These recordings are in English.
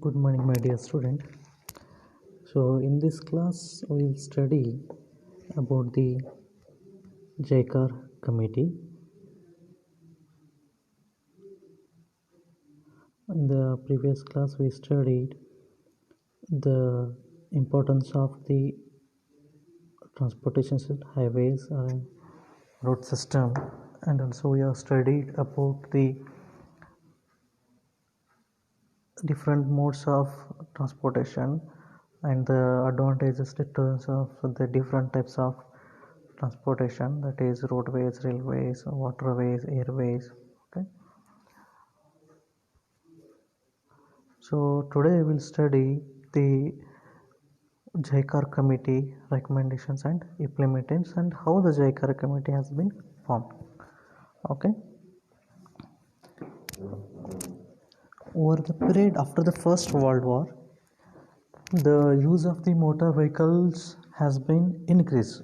Good morning, my dear student. So, in this class, we will study about the JCAR committee. In the previous class, we studied the importance of the transportation system, highways, road system, and also we have studied about the different modes of transportation and the advantages in terms of the different types of transportation, that is roadways, railways, waterways, airways. Okay, so today we will study the JICAR committee recommendations and implementations and how the JICAR committee has been formed. Okay, over the period after the First World War, the use of the motor vehicles has been increased,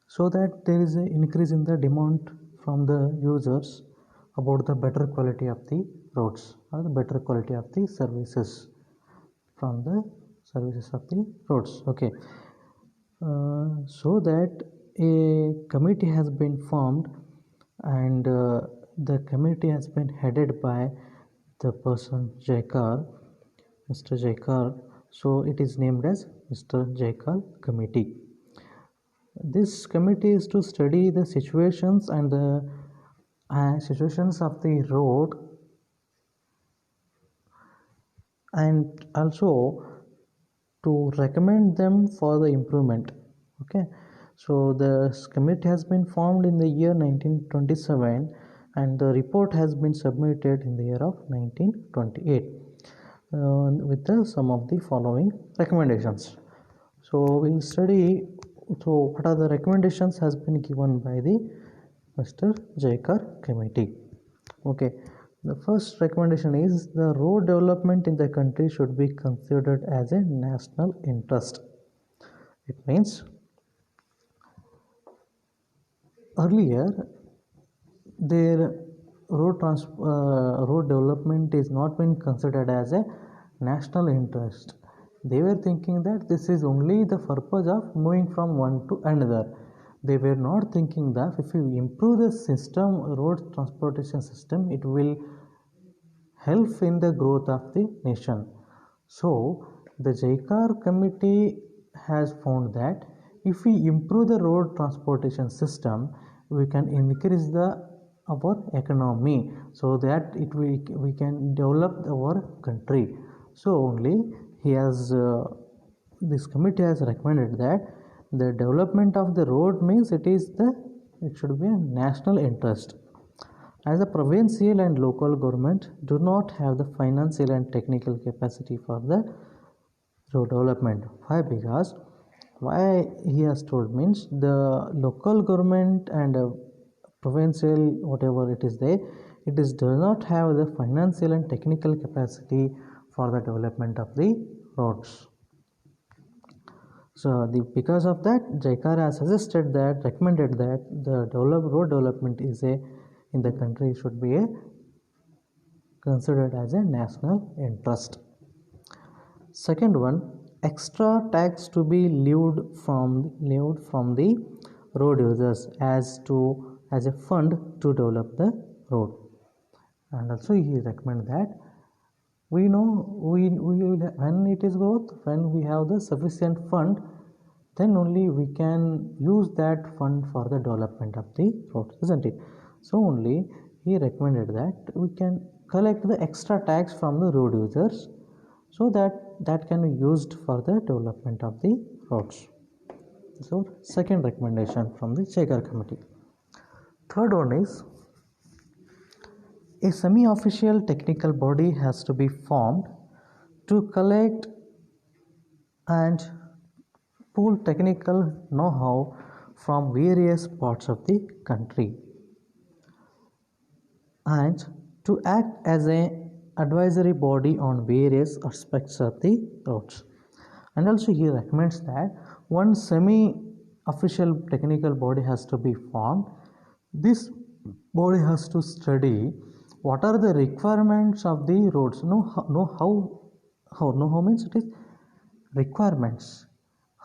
so that there is an increase in the demand from the users about the better quality of the roads or the better quality of the services from the services of the roads. Okay, so that a committee has been formed, and the committee has been headed by the person JICAR, Mr. JICAR. So it is named as Mr. JICAR committee. This committee is to study the situations and the situations of the road, and also to recommend them for the improvement. Okay, so this committee has been formed in the year 1927 and the report has been submitted in the year of 1928 with some of the following recommendations. So we'll study what are the recommendations has been given by the Mr. JICAR committee. Okay, the first recommendation is the road development in the country should be considered as a national interest. It means earlier their road development is not been considered as a national interest. They were thinking that this is only the purpose of moving from one to another. They were not thinking that if you improve the system, road transportation system, it will help in the growth of the nation. So the JICAR committee has found that if we improve the road transportation system, we can increase our economy, so that we can develop our country. So only this committee has recommended that the development of the road means it should be a national interest, as the provincial and local government do not have the financial and technical capacity for the road development. Why? Because why he has told means the local government and provincial, whatever it is there, does not have the financial and technical capacity for the development of the roads. So because of that, JICAR has recommended that the road development in the country should be considered as a national interest. Second one, extra tax to be levied from the road users as a fund to develop the road. And also he recommends that we know when it is growth, when we have the sufficient fund, then only we can use that fund for the development of the road, isn't it? So only he recommended that we can collect the extra tax from the road users, so that can be used for the development of the roads. So second recommendation from the JICAR committee. Third one is a semi-official technical body has to be formed to collect and pool technical know-how from various parts of the country and to act as an advisory body on various aspects of the roads. And also he recommends that one semi-official technical body has to be formed. This body has to study what are the requirements of the roads. How means it is requirements,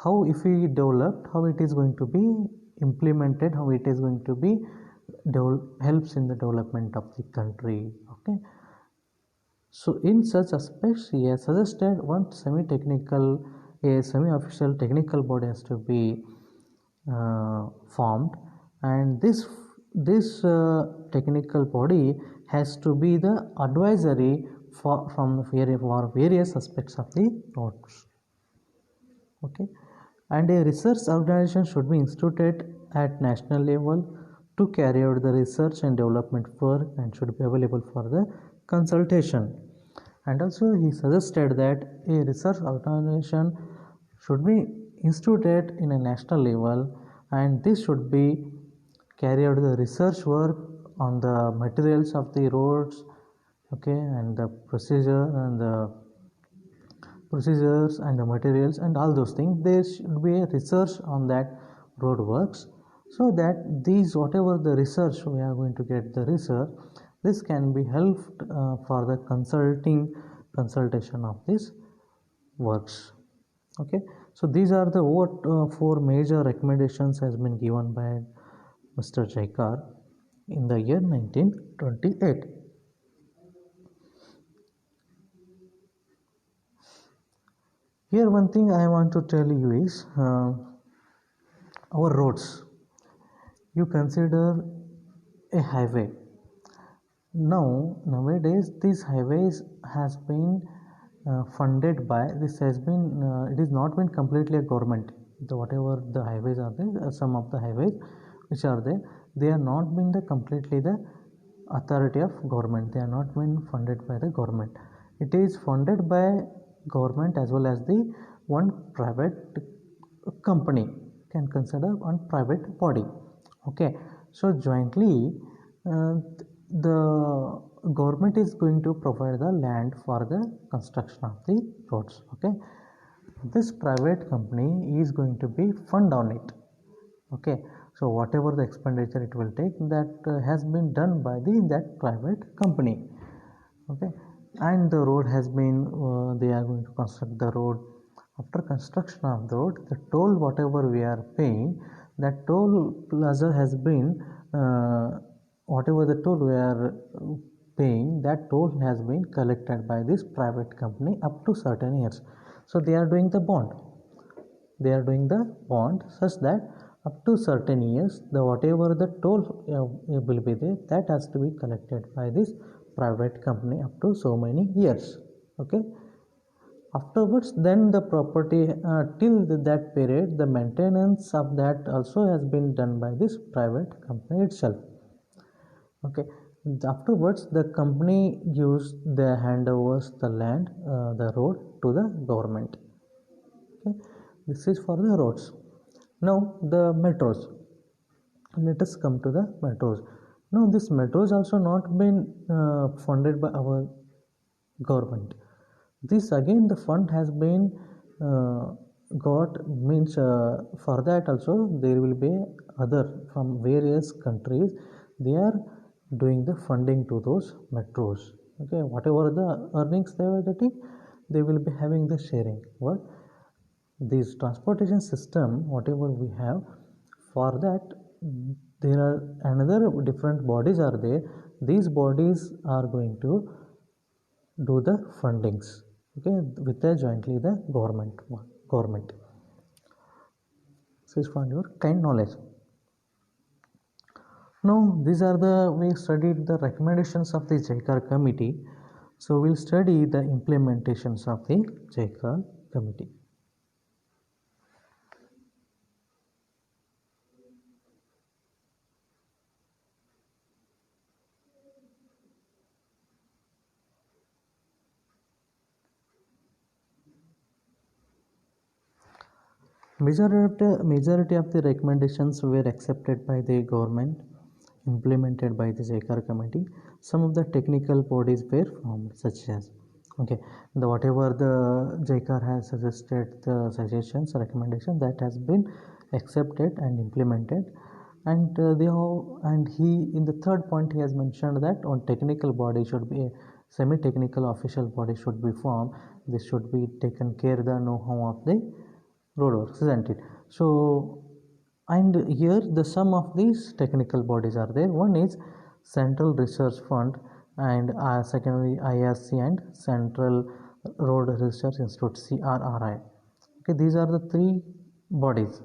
how if we developed, how it is going to be implemented, how it is going to be helps in the development of the country. Okay, so in such aspects he has suggested one a semi-official technical body has to be formed, and this technical body has to be the advisory for various aspects of the roads. Okay, and a research organization should be instituted at national level to carry out the research and development work and should be available for the consultation. And also he suggested that a research organization should be instituted in a national level, and this should be carry out the research work on the materials of the roads, okay, and the procedures and the materials and all those things. There should be a research on that road works, so that these whatever the research we are going to get the research, this can be helped for the consultation of these works. Okay, so these are the four major recommendations has been given by Mr. Jaikar in the year 1928. Here one thing I want to tell you is our roads. You consider a highway. Nowadays these highways has been funded by, this has been it is not been completely a government. Whatever the highways are there, some of the highways which are there, they are not been the completely the authority of government. They are not been funded by the government. It is funded by government as well as the one private company, can consider one private body. Okay, so jointly the government is going to provide the land for the construction of the roads. Okay, this private company is going to be fund on it. Okay, so whatever the expenditure it will take, that has been done by that private company. Okay, and the road has been they are going to construct the road. After construction of the road, the toll whatever we are paying, that toll plaza has been whatever the toll we are paying, that toll has been collected by this private company up to certain years. So they are doing the bond such that up to certain years, the whatever the toll will be there, that has to be collected by this private company up to so many years. Okay, afterwards then the property till that period, the maintenance of that also has been done by this private company itself. Okay, afterwards the company gives the handovers the land, the road to the government. Okay, this is for the roads. Now the metros, let us come to the metros. Now this metros also not been funded by our government. This again the fund has been got, means for that also there will be other from various countries, they are doing the funding to those metros. Okay, whatever the earnings they were getting, they will be having the sharing. What this transportation system whatever we have, for that there are another different bodies are there. These bodies are going to do the fundings, okay, with the jointly the government. This is for your kind knowledge. Now these are we studied the recommendations of the JICAR committee. So we'll study the implementations of the JICAR committee. Majority of the recommendations were accepted by the government, implemented by the JICAR committee. Some of the technical bodies were formed, such as, okay, whatever the JICAR has suggested, the suggestions, recommendation that has been accepted and implemented. and he in the third point he has mentioned that on technical body should be a semi-technical official body should be formed. This should be taken care the know-how of the roadworks, isn't it? So, and here the sum of these technical bodies are there. One is Central Research Fund, and secondly IRC and Central Road Research Institute, CRRI. Okay, these are the three bodies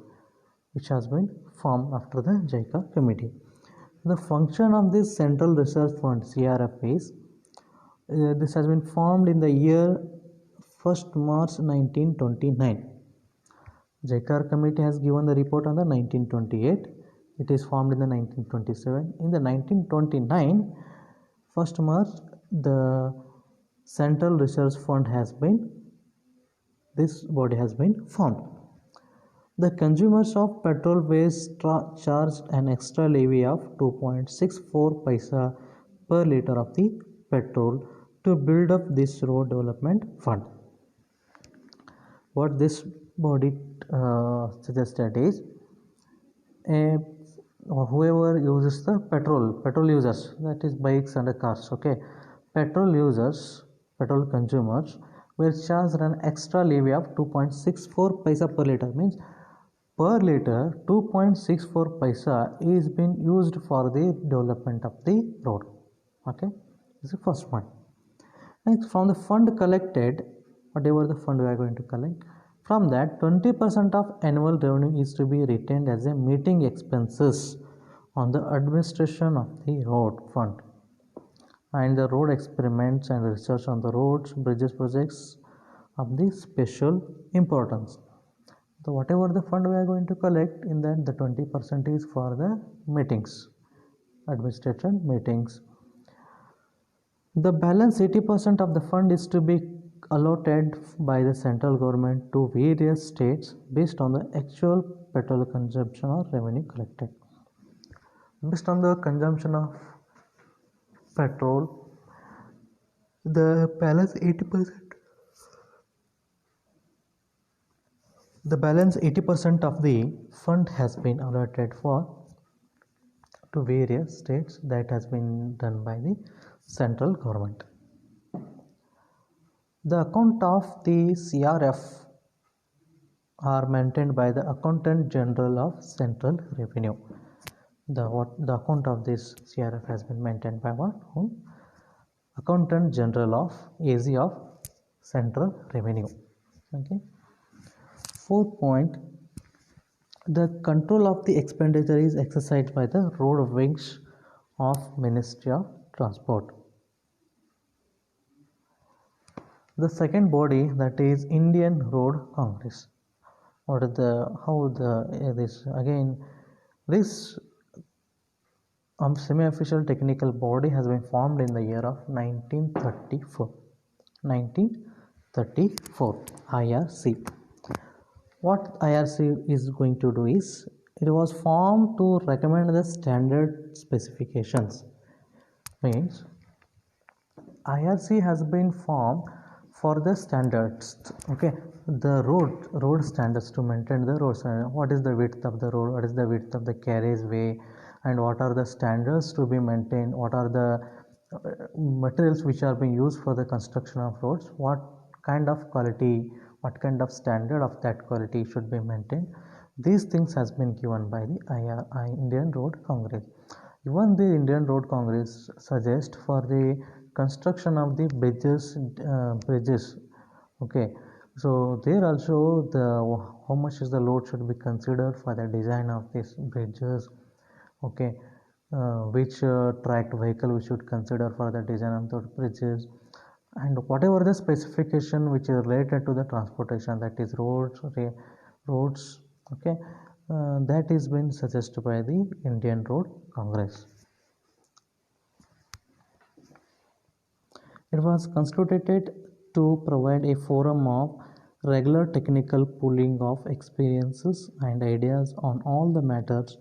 which has been formed after the JICA committee. The function of this Central Research Fund, CRF, is this has been formed in the year 1st March 1929. JICA committee has given the report on the 1928. It is formed in the 1927. In the 1929, 1st March, the Central Research Fund this body has been formed. The consumers of petrol waste charged an extra levy of 2.64 paisa per liter of the petrol to build up this road development fund. What this body suggested is whoever uses the petrol users, that is bikes and cars, okay, petrol consumers were charged an extra levy of 2.64 paisa per liter, means per liter 2.64 paisa is being used for the development of the road. Okay, this is the first point. Next, from the fund collected, whatever the fund we are going to collect, from that 20% of annual revenue is to be retained as a meeting expenses on the administration of the road fund and the road experiments and research on the roads, bridges projects of the special importance. So whatever the fund we are going to collect, in that the 20% is for the meetings, administration meetings. The balance 80% of the fund is to be allotted by the central government to various states based on the actual petrol consumption or revenue collected. Based on the consumption of petrol, the balance 80% of the fund has been allotted to various states. That has been done by the central government. The account of the CRF are maintained by the Accountant General of Central Revenue. The account of this CRF has been maintained by what? Accountant General of AG of Central Revenue. Okay. Fourth point, the control of the expenditure is exercised by the road wings of Ministry of Transport. The second body, that is Indian Road Congress. This semi-official technical body has been formed in the year of 1934. IRC. What IRC is going to do is, it was formed to recommend the standard specifications. Means IRC has been formed for the standards, okay, the road standards, to maintain the road standard. What is the width of the road, what is the width of the carriageway, and what are the standards to be maintained, what are the materials which are being used for the construction of roads, what kind of quality, what kind of standard of that quality should be maintained. These things has been given by the Indian Road Congress. Even the Indian Road Congress suggests for the construction of the bridges. Okay, so there also how much is the load should be considered for the design of these bridges. Okay, which tracked vehicle we should consider for the design of the bridges, and whatever the specification which is related to the transportation, that is roads. Okay, that is been suggested by the Indian Road Congress. It was constituted to provide a forum of regular technical pooling of experiences and ideas on all the matters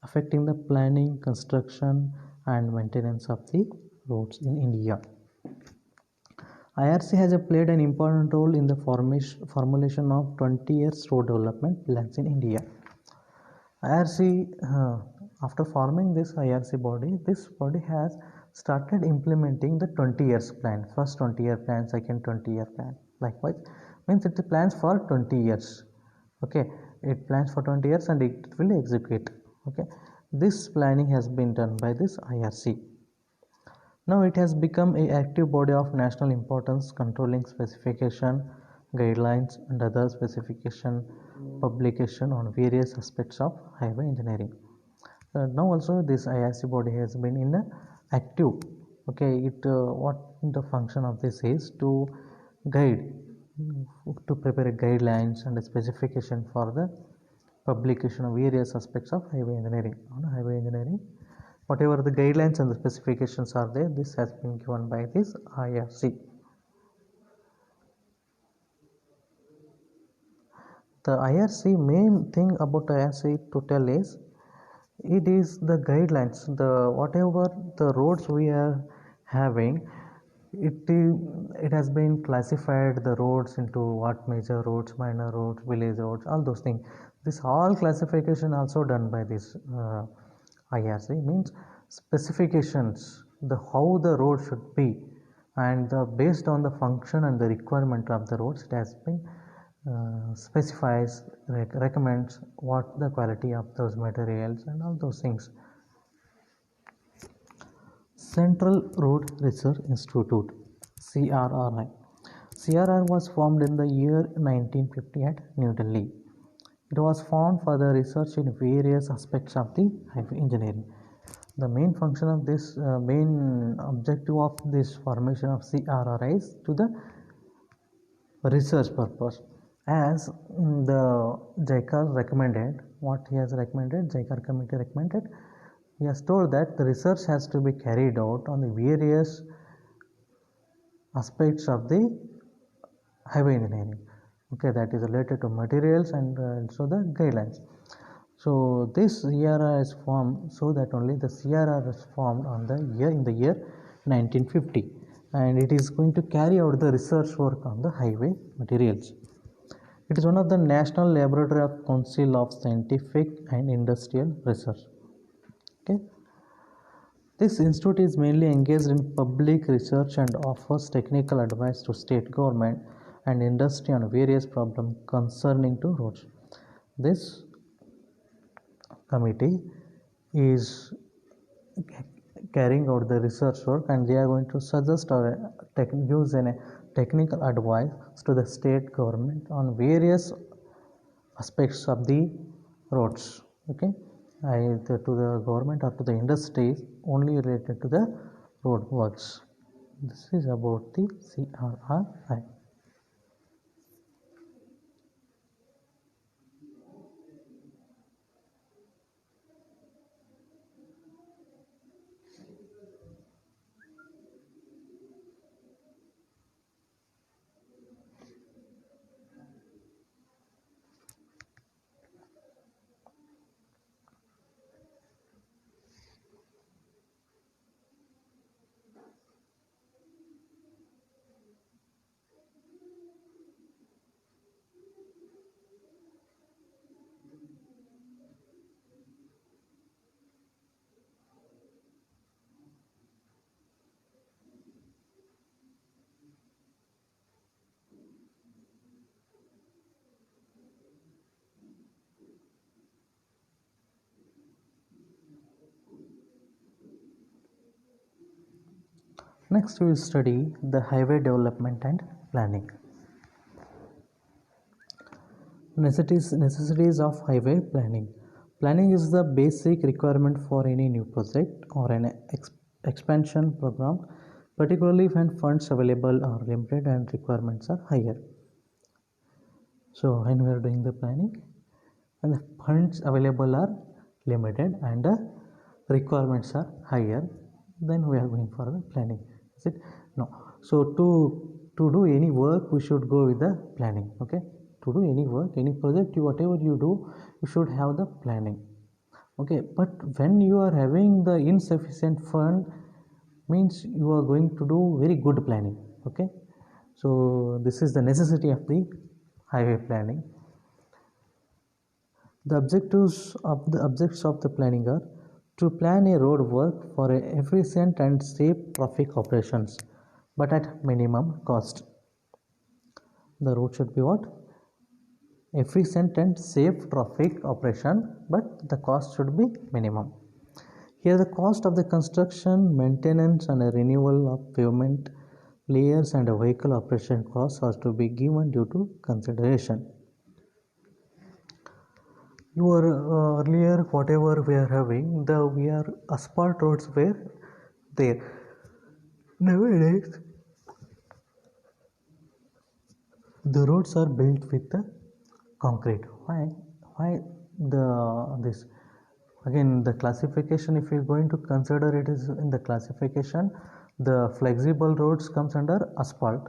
affecting the planning, construction, and maintenance of the roads in India. IRC has played an important role in the formulation of 20 years road development plans in India. IRC After forming this IRC body, this body has started implementing the 20 years plan, first 20-year plan, second 20-year plan. Likewise, means it plans for 20 years. Okay, it plans for 20 years and it will execute. Okay, this planning has been done by this IRC. Now it has become an active body of national importance, controlling specification, guidelines and other specification publication on various aspects of highway engineering. Now also this IRC body has been in a active. Okay, it what the function of this is to guide, to prepare guidelines and a specification for the publication of various aspects of highway engineering. On highway engineering, whatever the guidelines and the specifications are there, this has been given by this IRC. The IRC, main thing about IRC to tell is, it is the guidelines, the whatever the roads we are having, it has been classified the roads into what major roads, minor roads, village roads, all those things. This all classification also done by this IRC, means specifications, the how the road should be, and based on the function and the requirement of the roads, it has been specifies, recommends what the quality of those materials and all those things. Central Road Research Institute, CRRI. CRRI was formed in the year 1950 at New Delhi. It was formed for the research in various aspects of the highway engineering. The main function of this, main objective of this formation of CRRI is to the research purpose. As the JICAR recommended, what he has recommended, JICAR committee recommended, he has told that the research has to be carried out on the various aspects of the highway engineering. Okay, that is related to materials and also the guidelines. So this CRR is formed, so that only the CRR is formed on the year in the year 1950, and it is going to carry out the research work on the highway materials. It is one of the National Laboratory of Council of Scientific and Industrial Research. Okay. This institute is mainly engaged in public research and offers technical advice to state government and industry on various problems concerning to roads. This committee is carrying out the research work, and they are going to suggest or use a technical advice to the state government on various aspects of the roads. Okay, either to the government or to the industries only related to the road works. This is about the CRRI. Next, we will study the highway development and planning. Necessities of highway planning. Planning is the basic requirement for any new project or an expansion program, particularly when funds available are limited and requirements are higher. So when we are doing the planning and the funds available are limited and the requirements are higher, then we are going for the planning. Is it? No. So to do any work, we should go with the planning. Okay. To do any work, any project, whatever you do, you should have the planning. Okay. But when you are having the insufficient fund, means you are going to do very good planning. Okay. So this is the necessity of the highway planning. The objectives of the planning are to plan a road work for a efficient and safe traffic operations, but at minimum cost. The road should be what? Efficient and safe traffic operation, but the cost should be minimum. Here the cost of the construction, maintenance and renewal of pavement layers and vehicle operation costs are to be given due to consideration. Earlier whatever we are having, we are asphalt roads were there. Nowadays the roads are built with the concrete. Why this? Again, the classification, if you're going to consider it, is in the classification, the flexible roads comes under asphalt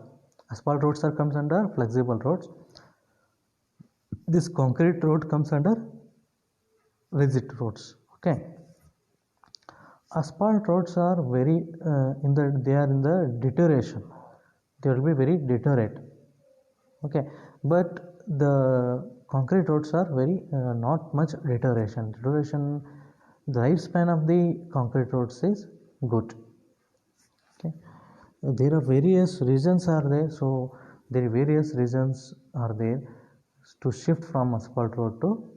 roads are comes under flexible roads. This concrete road comes under rigid roads. Okay, asphalt roads are very they are in the deterioration, they will be very deteriorate. Okay, but the concrete roads are very not much deterioration. The lifespan of the concrete roads is good. Okay, there are various reasons are there, so there are various reasons are there to shift from asphalt road to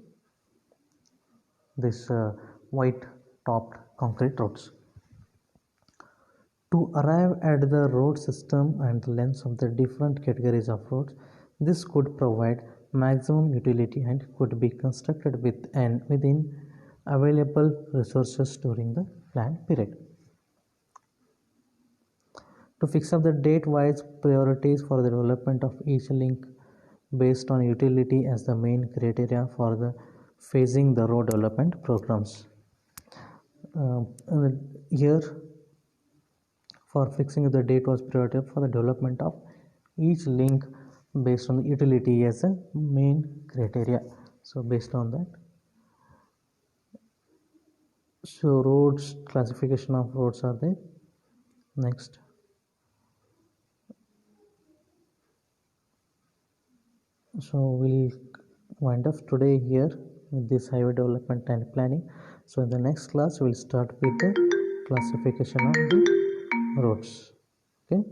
this white topped concrete roads. To arrive at the road system and the lengths of the different categories of roads, this could provide maximum utility and could be constructed within available resources during the planned period. To fix up the date-wise priorities for the development of each link based on utility as the main criteria for the phasing the road development programs. Here for fixing the date was priority for the development of each link based on the utility as a main criteria. So based on that, so roads, classification of roads are there. Next, so we'll wind up today here with this highway development and planning. So in the next class we'll start with the classification of the roads. Okay.